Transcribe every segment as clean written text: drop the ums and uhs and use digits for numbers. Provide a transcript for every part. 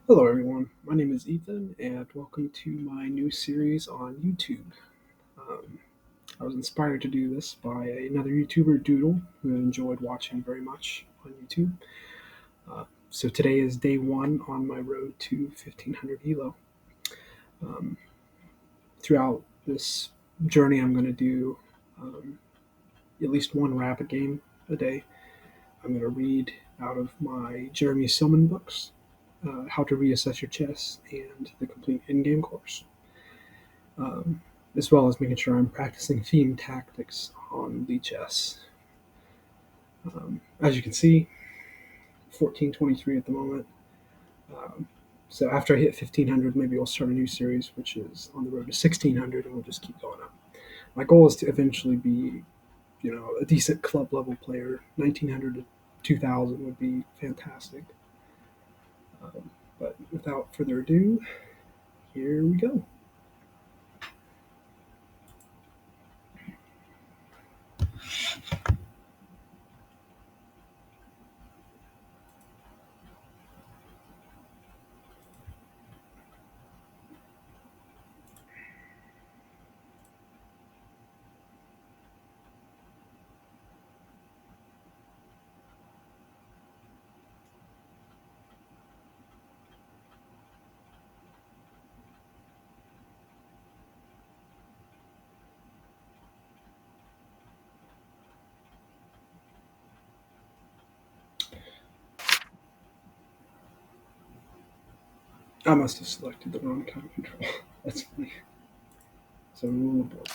Hello, everyone. My name is Ethan, and welcome to my new series on YouTube. Um, I was inspired to do this by another YouTuber, Doodle, who I enjoyed watching very much on YouTube. So today is day one on my road to 1500 ELO. Um, Throughout this journey, I'm going to do um, at least one rapid game a day. I'm going to read out of my Jeremy Silman books, How to Reassess Your Chess, and the complete in-game course. um, as well as making sure I'm practicing theme tactics on chess. As you can see, 1423 at the moment. Um, so after I hit 1500, maybe I'll start a new series, which is on the road to 1600, and we'll just keep going up. My goal is to eventually be, a decent club level player. 1900 to 2000 would be fantastic. But without further ado, here we go. I must have selected the wrong kind of control. That's funny. So rule of board.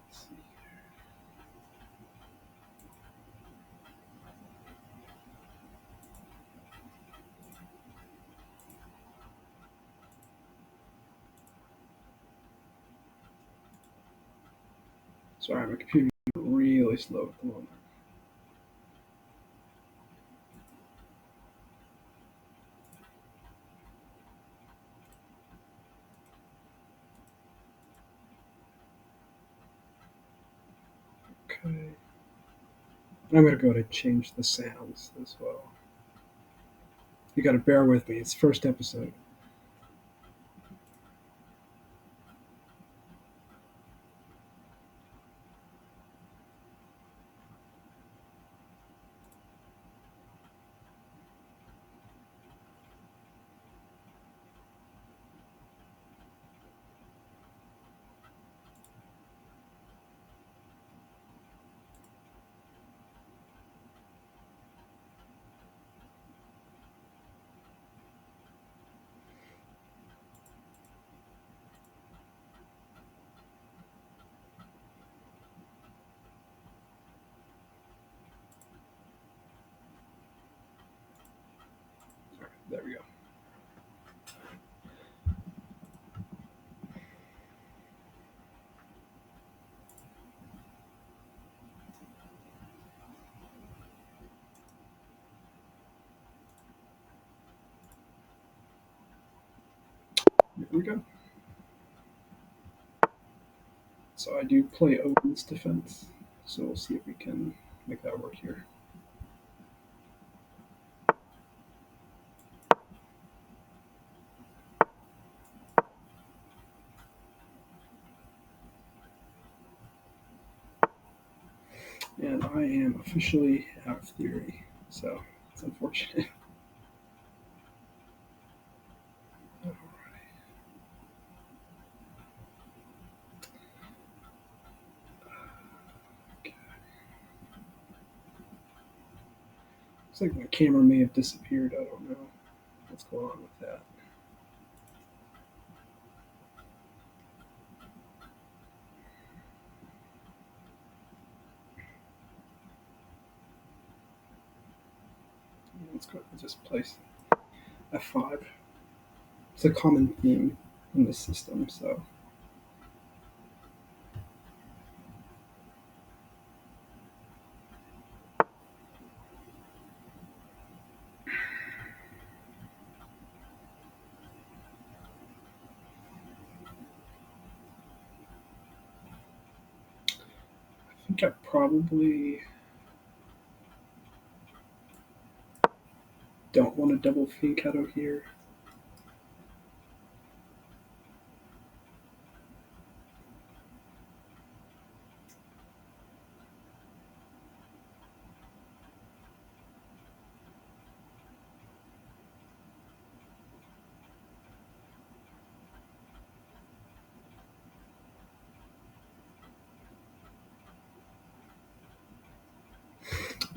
Let's see. Sorry, my computer's really slow at the moment. Okay. I'm going to go to change the sounds as well. You got to bear with me. It's first episode. All right, there we go. Here we go. So I do play Odin's Defense. So we'll see if we can make that work here. And I am officially out of theory. So it's unfortunate. Okay. Looks like my camera may have disappeared. I don't know what's going on with that. Let's go and just place F5. It's a common theme in this system, so I think I probably Don't want a double fianchetto here.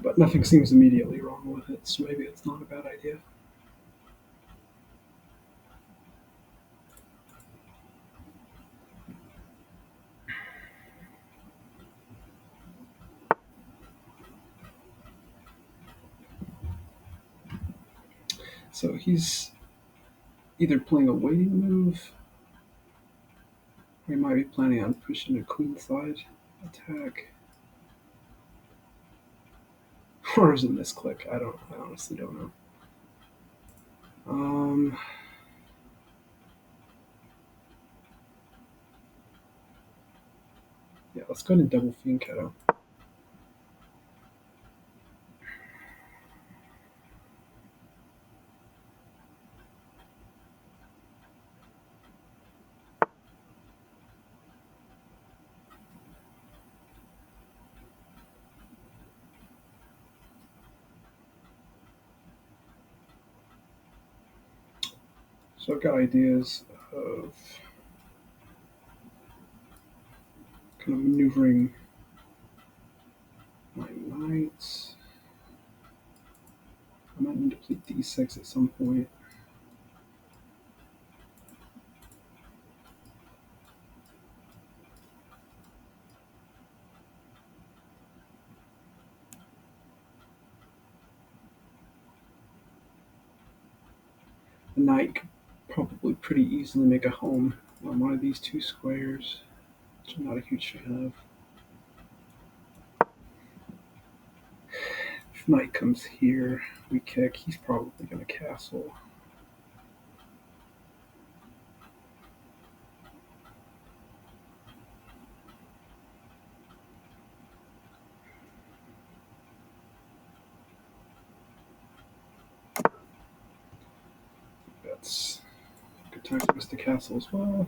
But nothing seems immediately wrong with it, so maybe it's not a bad idea. So he's either playing a waiting move, or he might be planning on pushing a queenside attack. Or is it misclick? I honestly don't know. Um, yeah, let's go ahead and double fianchetto. So I've got ideas of kind of maneuvering my knights. I might need to play d6 at some point. The knight could probably pretty easily make a home on one of these two squares, which I'm not a huge fan of. If knight comes here, we kick, he's probably going to castle. That's a good time for us to castle as well.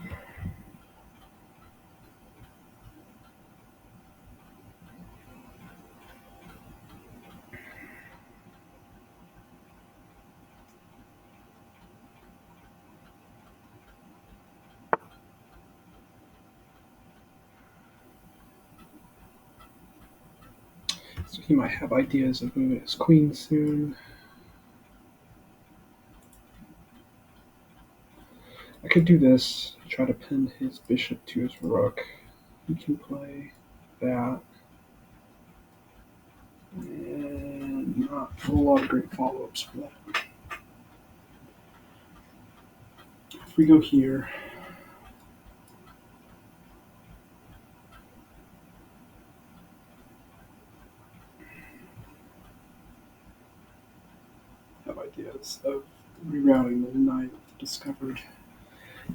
So he might have ideas of moving his queen soon. I could do this, try to pin his bishop to his rook. He can play that. And not a whole lot of great follow ups for that. If we go here, have ideas of rerouting the knight with the discovered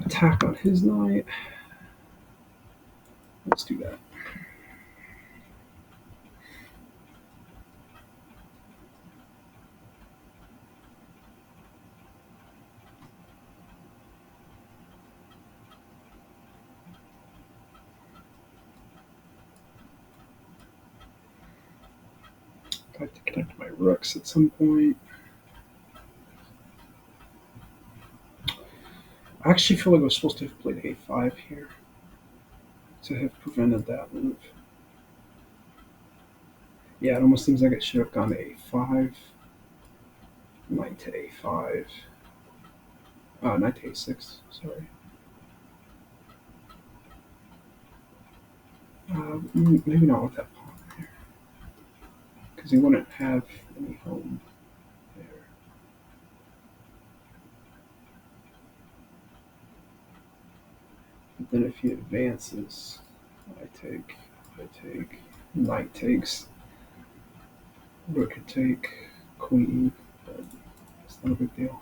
attack on his knight. Let's do that. I have to connect my rooks at some point. I actually feel like I was supposed to have played a5 here to have prevented that move. Yeah, it almost seems like it should have gone to a5, knight to a5, knight to a6, sorry. Maybe not with that pawn there, because he wouldn't have any home there. But then if he advances, I take, knight takes, rook could take, queen, but it's not a big deal.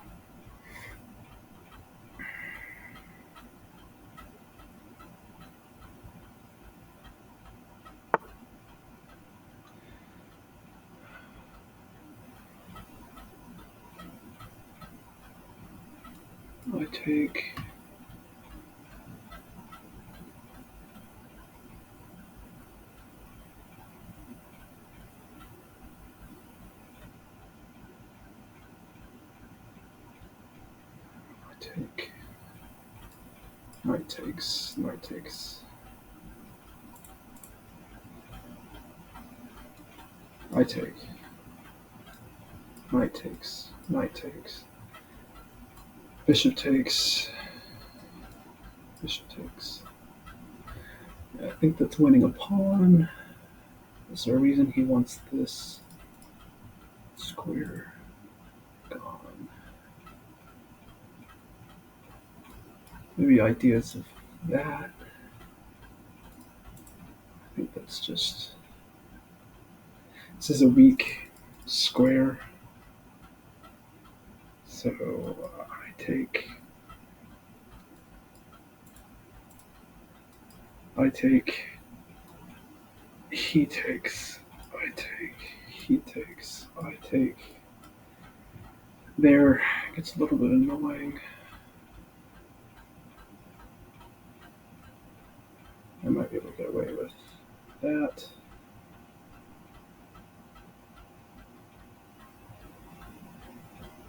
I take. Take. Knight takes. Knight takes. I take. Knight takes. Knight takes. Bishop takes. Bishop takes. Yeah, I think that's winning a pawn. Is there a reason he wants this square gone? Maybe ideas of that. I think that's just. This is a weak square. So I take. I take. He takes. I take. He takes. I take. There gets a little bit annoying. I might be able to get away with that.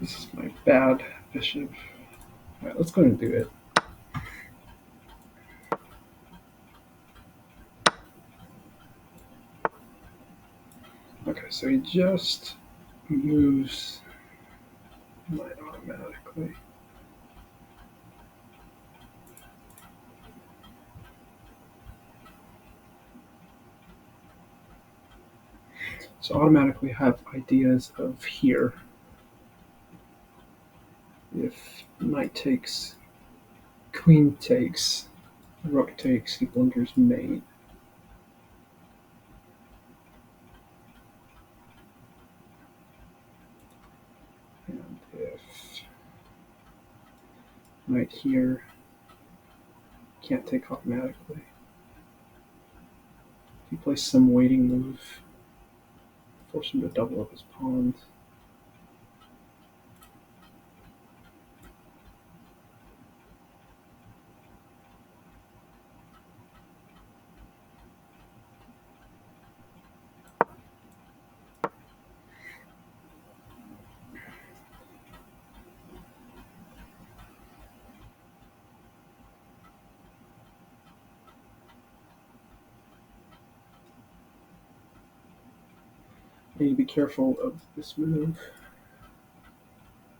This is my bad bishop. Alright, let's go ahead and do it. Okay, so he just moves knight automatically. So automatically have ideas of here. If knight takes, queen takes, rook takes, he blunders mate. And if knight here, can't take automatically. If he plays some waiting move, force him to double up his pawns. I need to be careful of this move.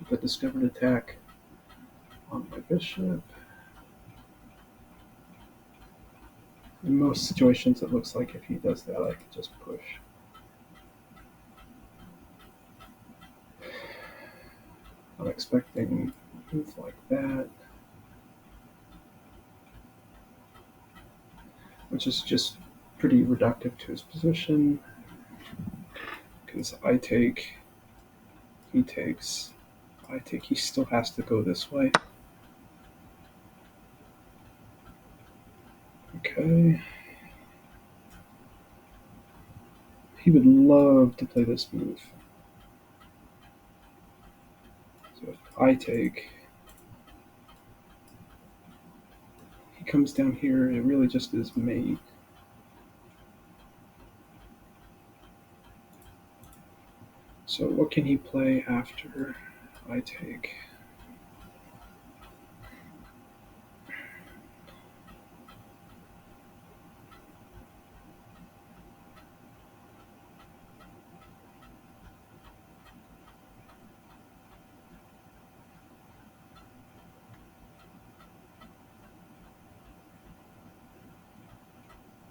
The discovered attack on my bishop. In most situations, it looks like if he does that, I could just push. I'm expecting a move like that, which is just pretty reductive to his position, because I take, he takes, I take, he still has to go this way. Okay. He would love to play this move. So if I take, he comes down here, it really just is mate. So what can he play after I take?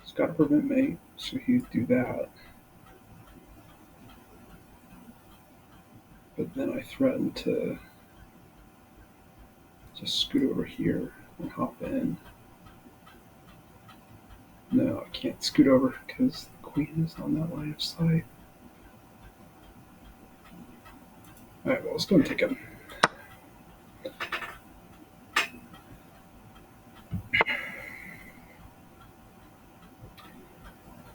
He's got to prevent mate, so he'd do that. But then I threaten to just scoot over here and hop in. No, I can't scoot over because the queen is on that line of sight. Alright, well, let's go and take him.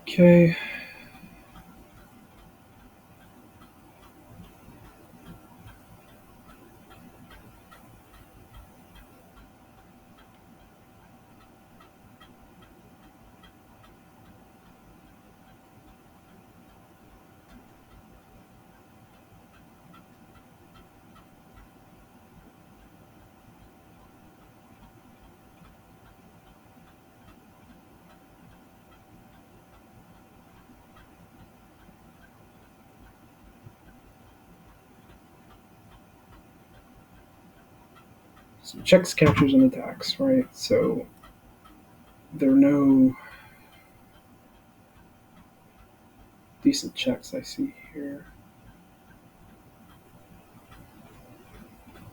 Okay. So checks, captures, and attacks, right? So there are no decent checks I see here.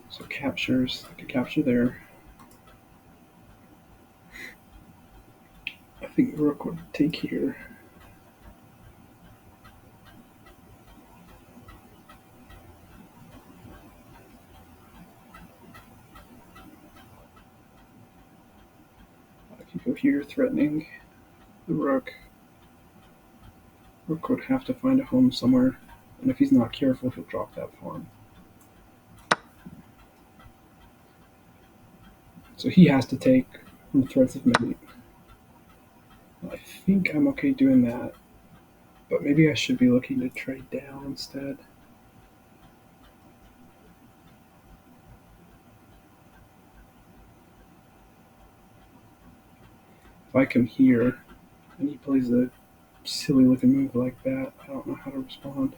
So captures, I could capture there. I think rook would take here. I could go here, threatening the rook. Rook would have to find a home somewhere, and if he's not careful, he'll drop that pawn. So he has to take from threats of mate. I think I'm okay doing that, but maybe I should be looking to trade down instead. If I come here and he plays a silly looking move like that, I don't know how to respond.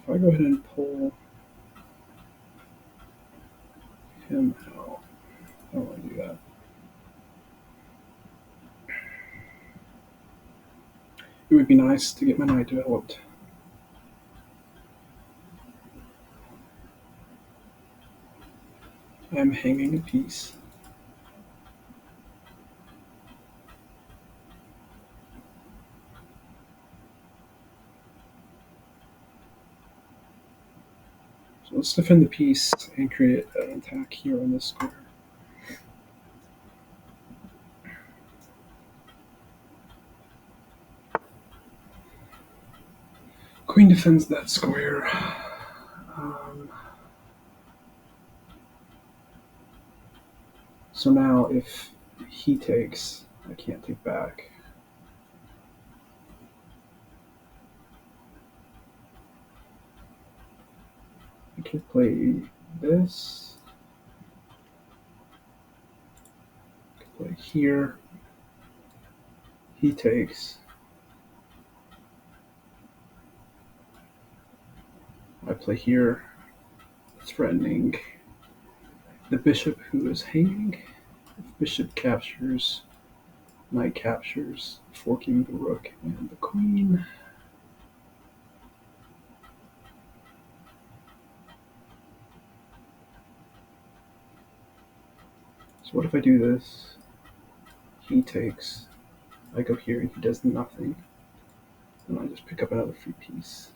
If I go ahead and pull him out, I don't want to do that. It would be nice to get my knight developed. I'm hanging a piece. So let's defend the piece and create an attack here on this square. Queen defends that square. So now if he takes, I can't take back. I could play this. I could play here. He takes. I play here, threatening the bishop who is hanging. If bishop captures, knight captures, forking the rook and the queen. So what if I do this? He takes. I go here and he does nothing. And I just pick up another free piece.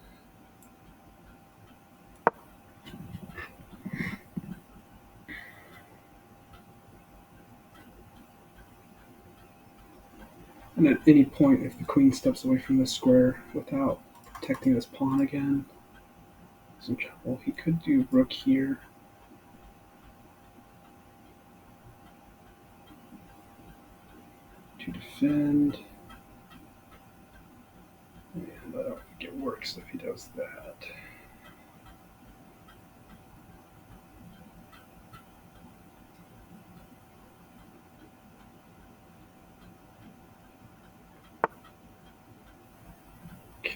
And at any point, if the queen steps away from this square without protecting this pawn again, he's in trouble. He could do rook here. To defend. And I don't think it works if he does that.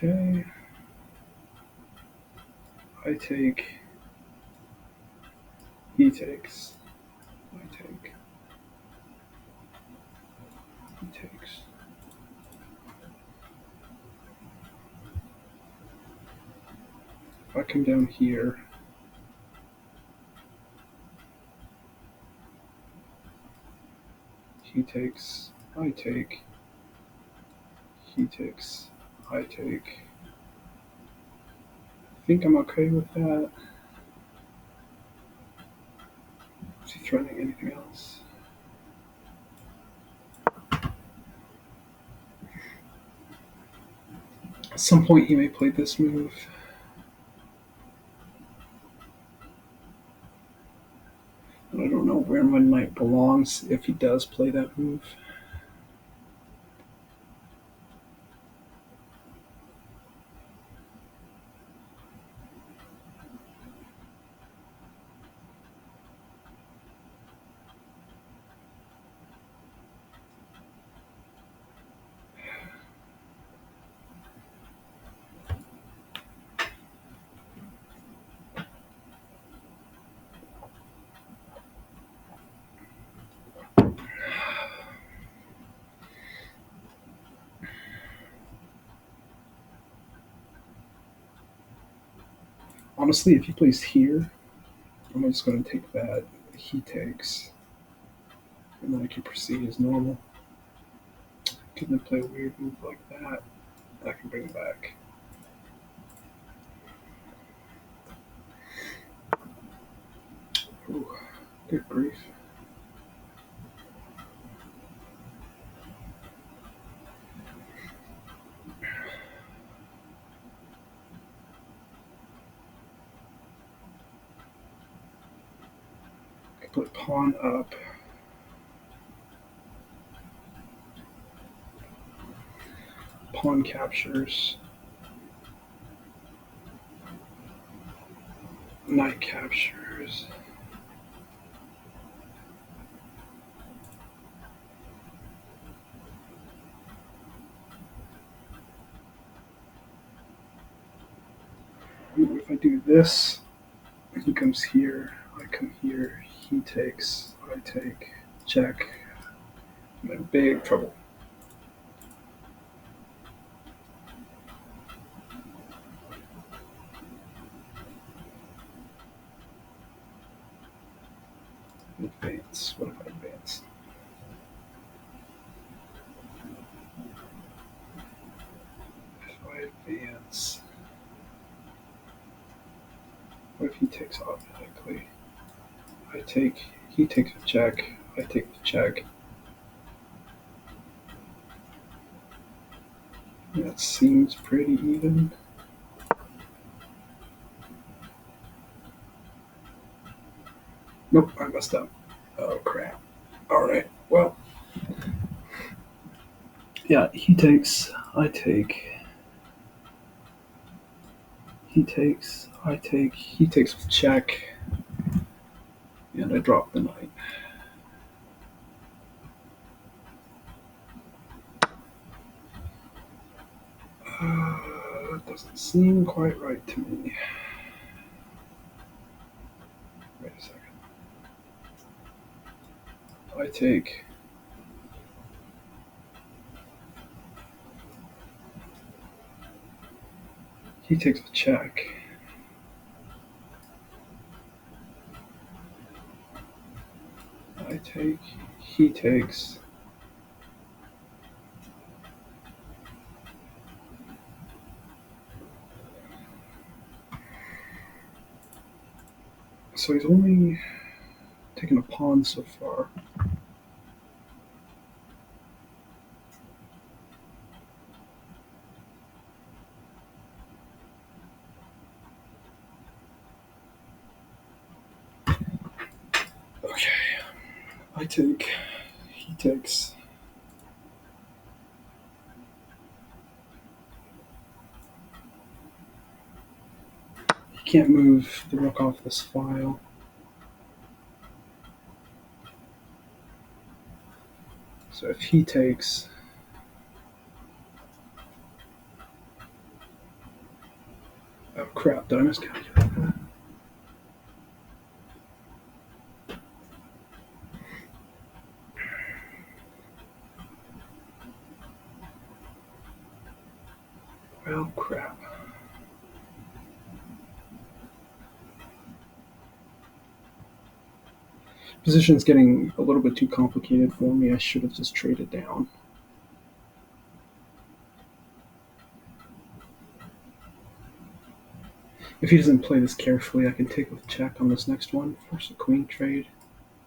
Okay. I take. He takes. I take. He takes. If I come down here, he takes. I take. He takes. I take. I think I'm okay with that. Is he threatening anything else? At some point, he may play this move. I don't know where my knight belongs if he does play that move. Honestly, if he plays here, I'm just going to take that. He takes, and then I can proceed as normal. Can then play a weird move like that, and I can bring it back. Ooh, good grief. I can put pawn up. Pawn captures. Knight captures. Ooh, if I do this, he comes here, I come here, he takes, I take, check. I'm in big trouble. Advance. What if I advance? If I advance, what if he takes automatically? I take, he takes a check, I take the check. That seems pretty even. Nope, I messed up. Oh crap. Alright, well. Yeah, he takes, I take, he takes, I take, he takes with check, and I drop the knight. That doesn't seem quite right to me. Wait a second. I take. He takes a check. I take. He takes. So he's only taken a pawn so far. Okay. I take. He takes. He can't move the rook off this file. So if he takes. Oh crap, did I miscalculate that? Well, crap. Position's getting a little bit too complicated for me. I should have just traded down. If he doesn't play this carefully, I can take with check on this next one. Force a queen trade.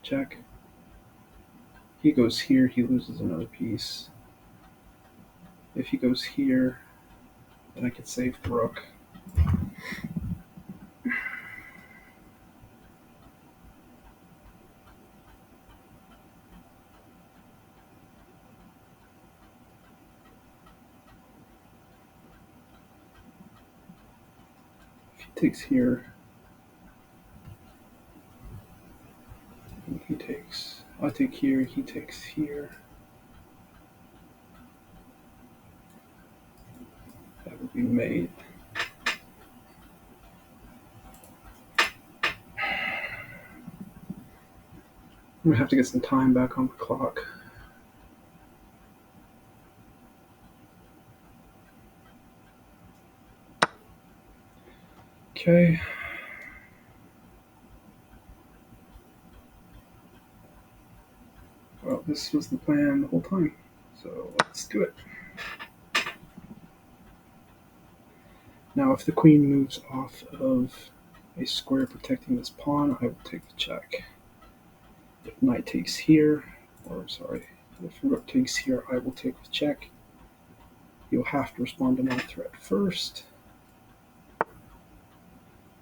Check. He goes here, he loses another piece. If he goes here, then I can save the rook. If he takes here, he takes. I take here, he takes here. That would be mate. I'm gonna have to get some time back on the clock. Okay. this was the plan the whole time. So let's do it. Now, if the queen moves off of a square protecting this pawn, I will take the check. If knight takes here, or sorry, if rook takes here, I will take the check. You'll have to respond to my threat first.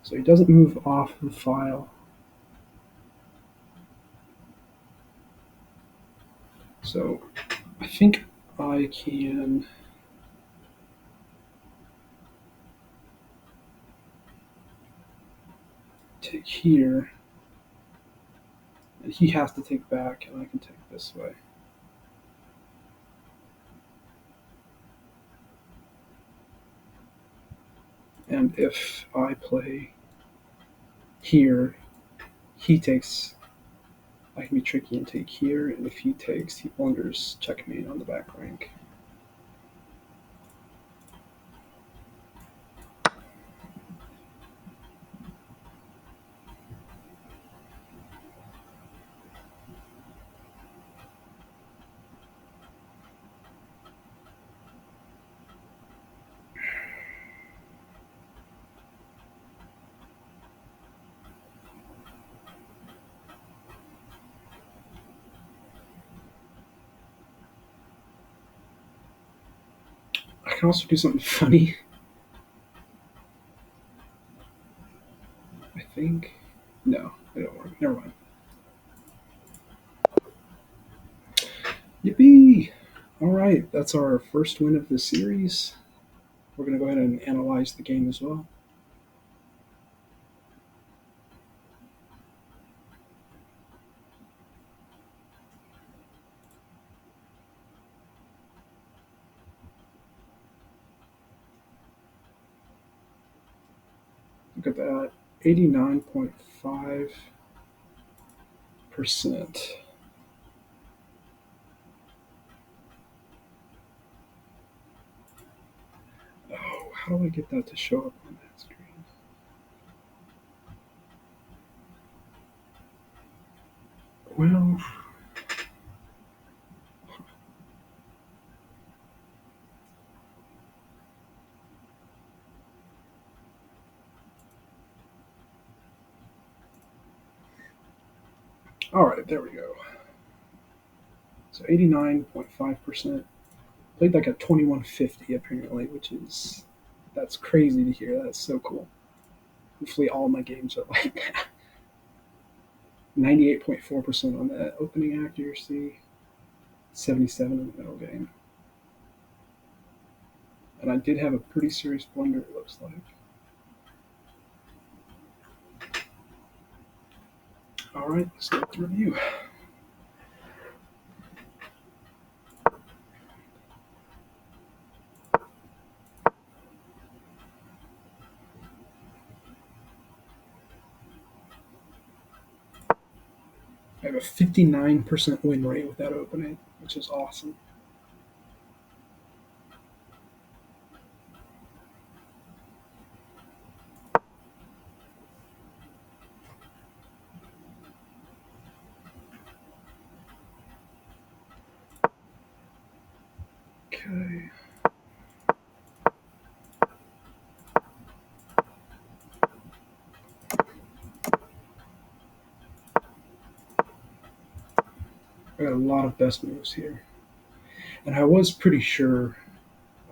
So he doesn't move off the file. So I think I can take here, and he has to take back, and I can take this way. And if I play here, he takes, I can be tricky and take here, and if he takes, he blunders checkmate on the back rank. I can also do something funny. I think. No, it don't work. Never mind. Yippee! Alright, that's our first win of the series. We're going to go ahead and analyze the game as well. Look at that, 89.5%. Oh, how do I get that to show up on that screen? Well, all right, there we go. So 89.5%. Played like a 2150 apparently, which is, that's crazy to hear. That's so cool. Hopefully all my games are like that. 98.4% on that opening accuracy, 77 in the middle game. And I did have a pretty serious blunder, it looks like. All right, let's go to review. I have a 59% win rate with that opening, which is awesome. Okay. I got a lot of best moves here. And I was pretty sure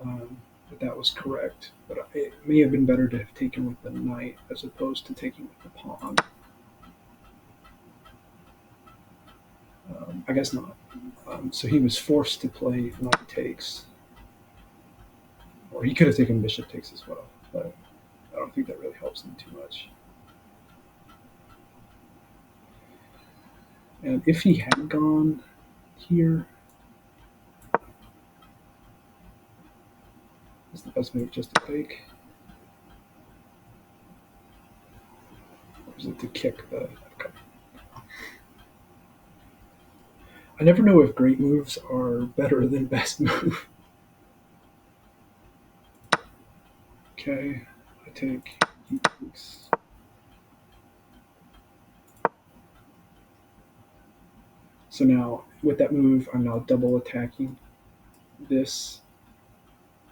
that that was correct, but it may have been better to have taken with the knight as opposed to taking with the pawn. I guess not. So he was forced to play knight takes. Or he could have taken bishop takes as well, but I don't think that really helps him too much. And if he had gone here, is the best move just to take? Or is it to kick the... Okay. I never know if great moves are better than best move. Okay, I take e-takes. So now with that move, I'm now double attacking this,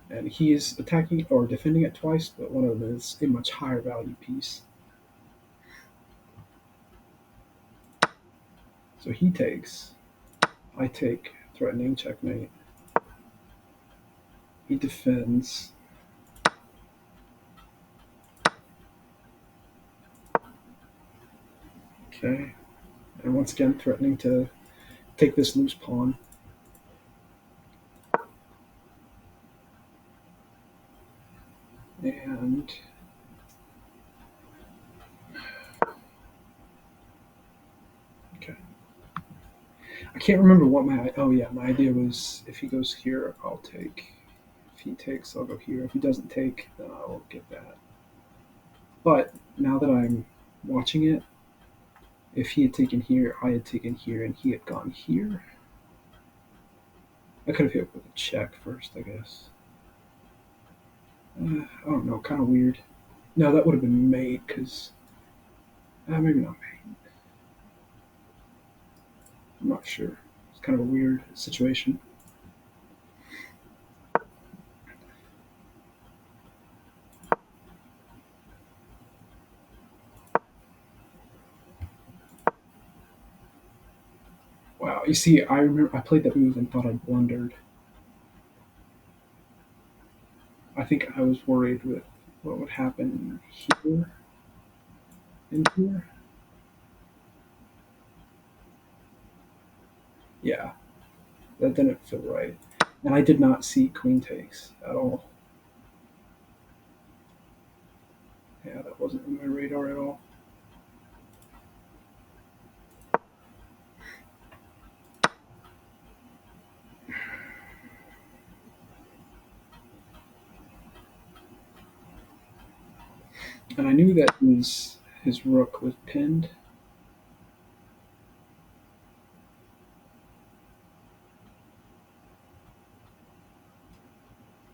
and he is attacking or defending it twice, but one of them is a much higher value piece. So he takes, I take, threatening checkmate. He defends. Okay, and once again threatening to take this loose pawn. And okay, I can't remember what my my idea was. If he goes here, I'll take. If he takes, I'll go here. If he doesn't take, then I will get that. But now that I'm watching it, if he had taken here, I had taken here, and he had gone here, I could have hit with a check first, I guess. I don't know, kind of weird. No, that would have been mate, because maybe not mate. I'm not sure. It's kind of a weird situation. Wow, you see, I remember I played that move and thought I blundered. I think I was worried with what would happen here and here. Yeah, that didn't feel right. And I did not see queen takes at all. Yeah, that wasn't on my radar at all. And I knew that his rook was pinned.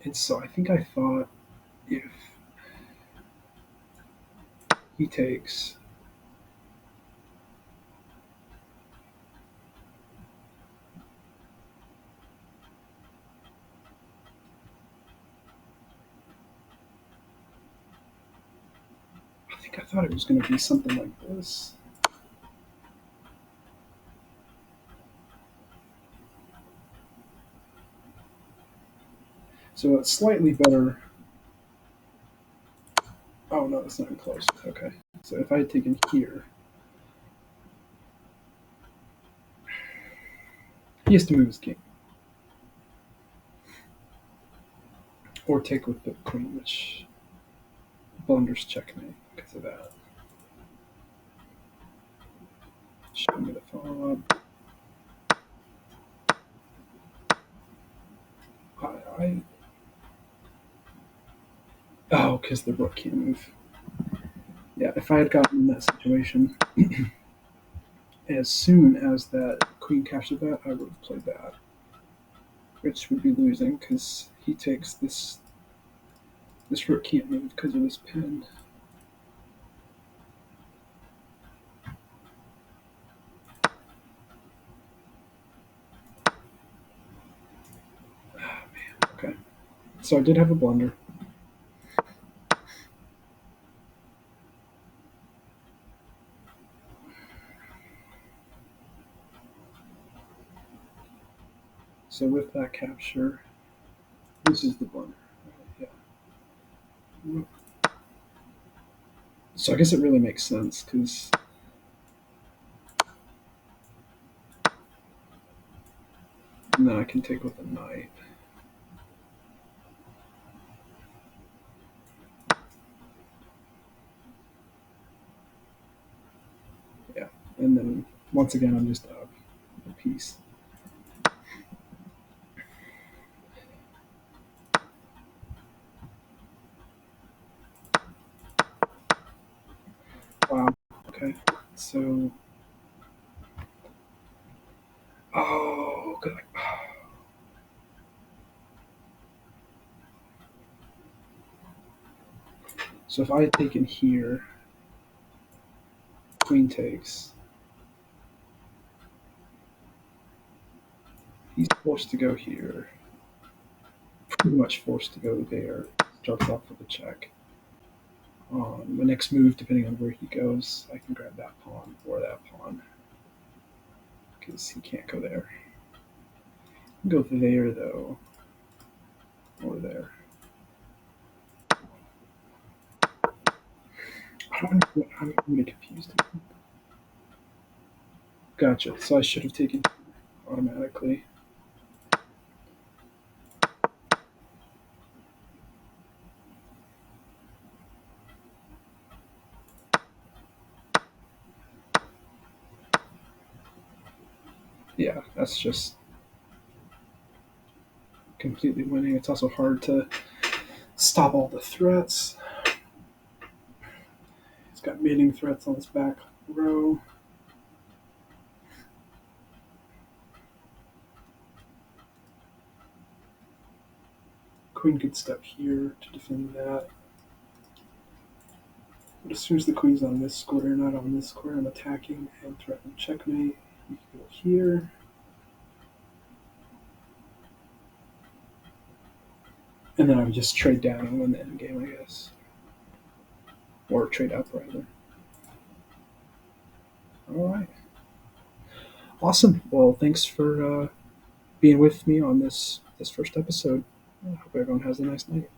And so I think I thought if he takes, I think I thought it was going to be something like this. So it's slightly better. Oh no, it's not even close. Okay. So if I had taken here, he has to move his king. Or take with the queen, which blunders checkmate because of that. Show me the follow up. I oh, because the rook can't move. Yeah, if I had gotten in that situation, as soon as that queen captured that, I would have played that, which would be losing because he takes this. This rook can't move because of this pin. Okay, so I did have a blunder. So with that capture, this is the blunder. Yeah. So I guess it really makes sense because then I can take with a knight. Yeah, and then once again I'm just up a piece. Wow. Okay. So. Oh, good. So if I had taken here, queen takes. He's forced to go here. Pretty much forced to go there. Starts off with a check. My next move, depending on where he goes, I can grab that pawn or that pawn because he can't go there. Go there though, or there. I'm really confused. Gotcha. So I should have taken automatically. Yeah, that's just completely winning. It's also hard to stop all the threats. He's got mating threats on his back row. Queen could step here to defend that. But as soon as the queen's on this square, not on this square, I'm attacking and threatening checkmate. We can go here. And then I would just trade down and win the endgame, I guess. Or trade up, rather. Alright. Awesome. Well, thanks for being with me on this first episode. I hope everyone has a nice night.